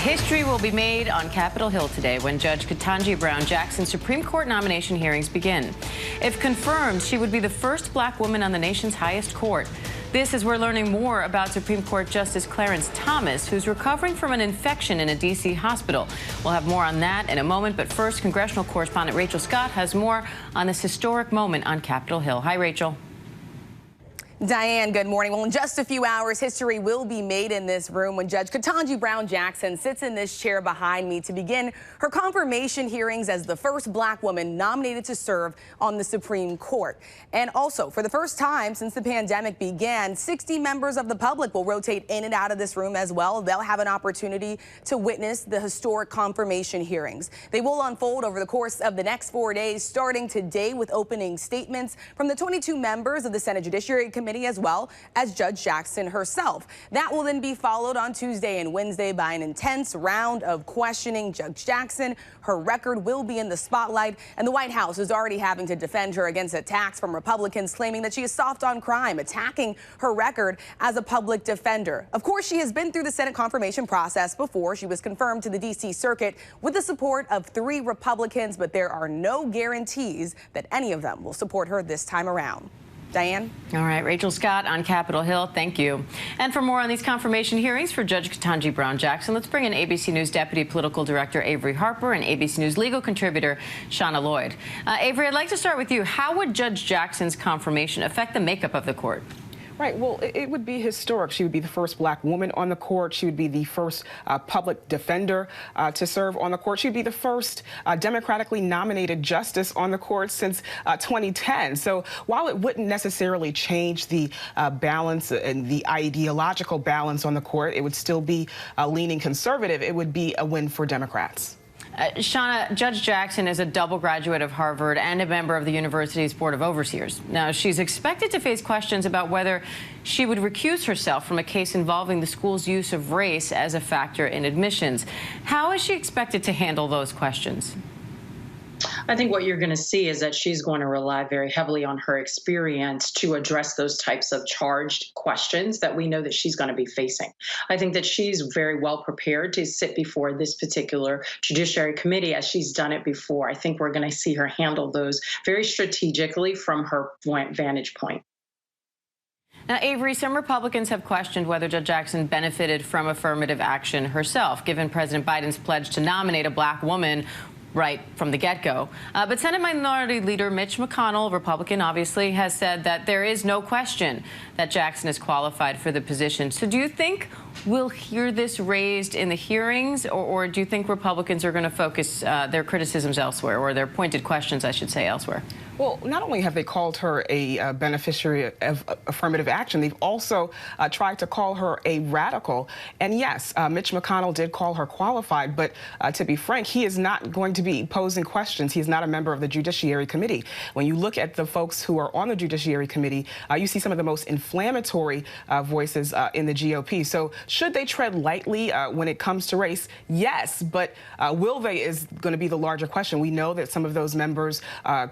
History will be made on Capitol Hill today when Judge Ketanji Brown Jackson's Supreme Court nomination hearings begin. If confirmed, she would be the first black woman on the nation's highest court. This as we're learning more about Supreme Court Justice Clarence Thomas, who's recovering from an infection in a D.C. hospital. We'll have more on that in a moment, but first, congressional correspondent Rachel Scott has more on this historic moment on Capitol Hill. Hi, Rachel. Diane, good morning. Well, in just a few hours, history will be made in this room when Judge Ketanji Brown Jackson sits in this chair behind me to begin her confirmation hearings as the first black woman nominated to serve on the Supreme Court. And also, for the first time since the pandemic began, 60 members of the public will rotate in and out of this room as well. They'll have an opportunity to witness the historic confirmation hearings. They will unfold over the course of the next 4 days, starting today with opening statements from the 22 members of the Senate Judiciary Committee, as well as Judge Jackson herself. That will then be followed on Tuesday and Wednesday by an intense round of questioning Judge Jackson. Her record will be in the spotlight, and the White House is already having to defend her against attacks from Republicans claiming that she is soft on crime, attacking her record as a public defender. Of course, she has been through the Senate confirmation process before. She was confirmed to the D.C. Circuit with the support of 3 Republicans, but there are no guarantees that any of them will support her this time around. Diane? All right, Rachel Scott on Capitol Hill, thank you. And for more on these confirmation hearings for Judge Ketanji Brown Jackson, let's bring in ABC News Deputy Political Director Avery Harper and ABC News legal contributor Shauna Lloyd. Avery, I'd like to start with you. How would Judge Jackson's confirmation affect the makeup of the court? Right. Well, it would be historic. She would be the first black woman on the court. She would be the first public defender to serve on the court. She'd be the first democratically nominated justice on the court since 2010. So while it wouldn't necessarily change the balance and the ideological balance on the court, it would still be leaning conservative. It would be a win for Democrats. Shauna, Judge Jackson is a double graduate of Harvard and a member of the university's Board of Overseers. Now, she's expected to face questions about whether she would recuse herself from a case involving the school's use of race as a factor in admissions. How is she expected to handle those questions? I think what you're going to see is that she's going to rely very heavily on her experience to address those types of charged questions that we know that she's going to be facing. I think that she's very well prepared to sit before this particular Judiciary Committee as she's done it before. I think we're going to see her handle those very strategically from her vantage point. Now, Avery, some Republicans have questioned whether Judge Jackson benefited from affirmative action herself, given President Biden's pledge to nominate a black woman right from the get-go. But Senate Minority Leader Mitch McConnell, Republican, obviously, has said that there is no question that Jackson is qualified for the position. So do you think we'll hear this raised in the hearings, or do you think Republicans are going to focus their criticisms elsewhere, or their pointed questions, I should say, elsewhere? Well, not only have they called her a beneficiary of affirmative action, they've also tried to call her a radical. And yes, Mitch McConnell did call her qualified, but to be frank, he is not going to be posing questions. He's not a member of the Judiciary Committee. When you look at the folks who are on the Judiciary Committee, you see some of the most inflammatory voices in the GOP. So should they tread lightly when it comes to race? Yes, but will they is going to be the larger question. We know that some of those members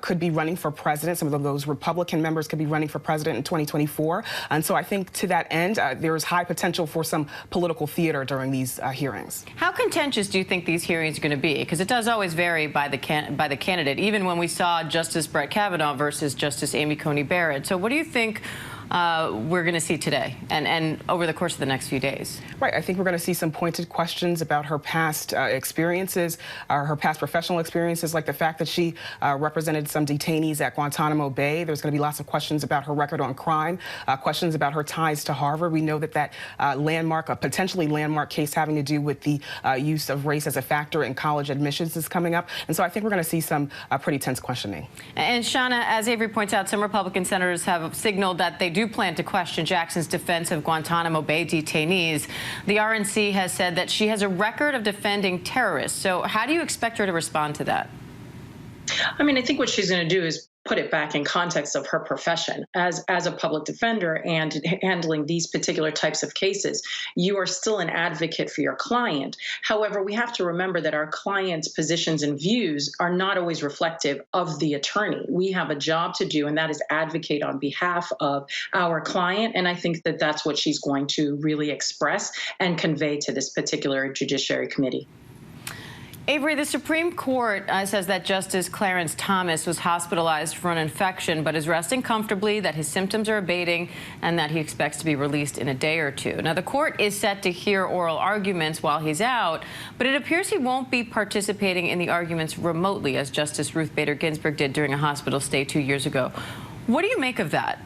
could be running for president. Some of those Republican members could be running for president in 2024. And so I think to that end, there is high potential for some political theater during these hearings. How contentious do you think these hearings are going to be? Because it does always vary by the candidate, even when we saw Justice Brett Kavanaugh versus Justice Amy Coney Barrett. So what do you think we're going to see today and over the course of the next few days? Right. I think we're going to see some pointed questions about her past experiences, her past professional experiences, like the fact that she represented some detainees at Guantanamo Bay. There's going to be lots of questions about her record on crime, questions about her ties to Harvard. We know that a potentially landmark case having to do with the use of race as a factor in college admissions is coming up. And so I think we're going to see some pretty tense questioning. And Shauna, as Avery points out, some Republican senators have signaled that they do plan to question Jackson's defense of Guantanamo Bay detainees. The RNC has said that she has a record of defending terrorists. So how do you expect her to respond to that? I mean, I think what she's going to do is put it back in context of her profession as a public defender and handling these particular types of cases. You are still an advocate for your client. However, we have to remember that our client's positions and views are not always reflective of the attorney. We have a job to do, and that is advocate on behalf of our client. And I think that that's what she's going to really express and convey to this particular Judiciary Committee. Avery, the Supreme Court says that Justice Clarence Thomas was hospitalized for an infection, but is resting comfortably, that his symptoms are abating, and that he expects to be released in a day or two. Now, the court is set to hear oral arguments while he's out, but it appears he won't be participating in the arguments remotely, as Justice Ruth Bader Ginsburg did during a hospital stay 2 years ago. What do you make of that?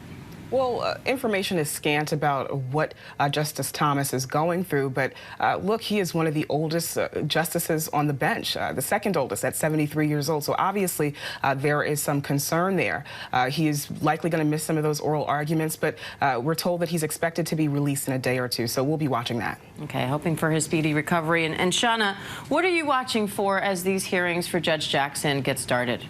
Well, information is scant about what Justice Thomas is going through, but look, he is one of the oldest justices on the bench, the second oldest at 73 years old. So obviously there is some concern there. He is likely going to miss some of those oral arguments, but we're told that he's expected to be released in a day or two. So we'll be watching that. Okay, hoping for his speedy recovery. And Shauna, what are you watching for as these hearings for Judge Jackson get started?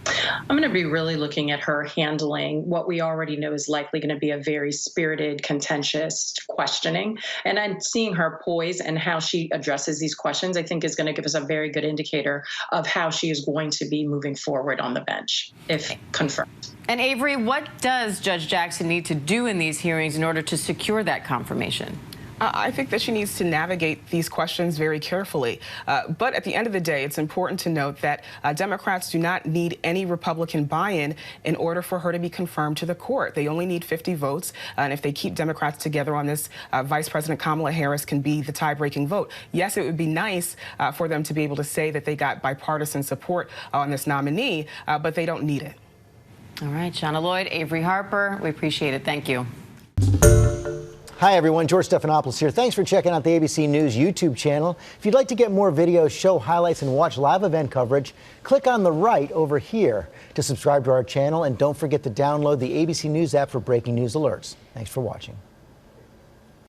I'm going to be really looking at her handling what we already know is likely going to be a very spirited, contentious questioning. And I'm seeing her poise and how she addresses these questions, I think, is going to give us a very good indicator of how she is going to be moving forward on the bench, if confirmed. And Avery, what does Judge Jackson need to do in these hearings in order to secure that confirmation? I think that she needs to navigate these questions very carefully. But at the end of the day, it's important to note that Democrats do not need any Republican buy-in in order for her to be confirmed to the court. They only need 50 votes. And if they keep Democrats together on this, Vice President Kamala Harris can be the tie-breaking vote. Yes, it would be nice for them to be able to say that they got bipartisan support on this nominee, but they don't need it. All right, Shauna Lloyd, Avery Harper, we appreciate it. Thank you. Hi, everyone. George Stephanopoulos here. Thanks for checking out the ABC News YouTube channel. If you'd like to get more videos, show highlights, and watch live event coverage, click on the right over here to subscribe to our channel. And don't forget to download the ABC News app for breaking news alerts. Thanks for watching.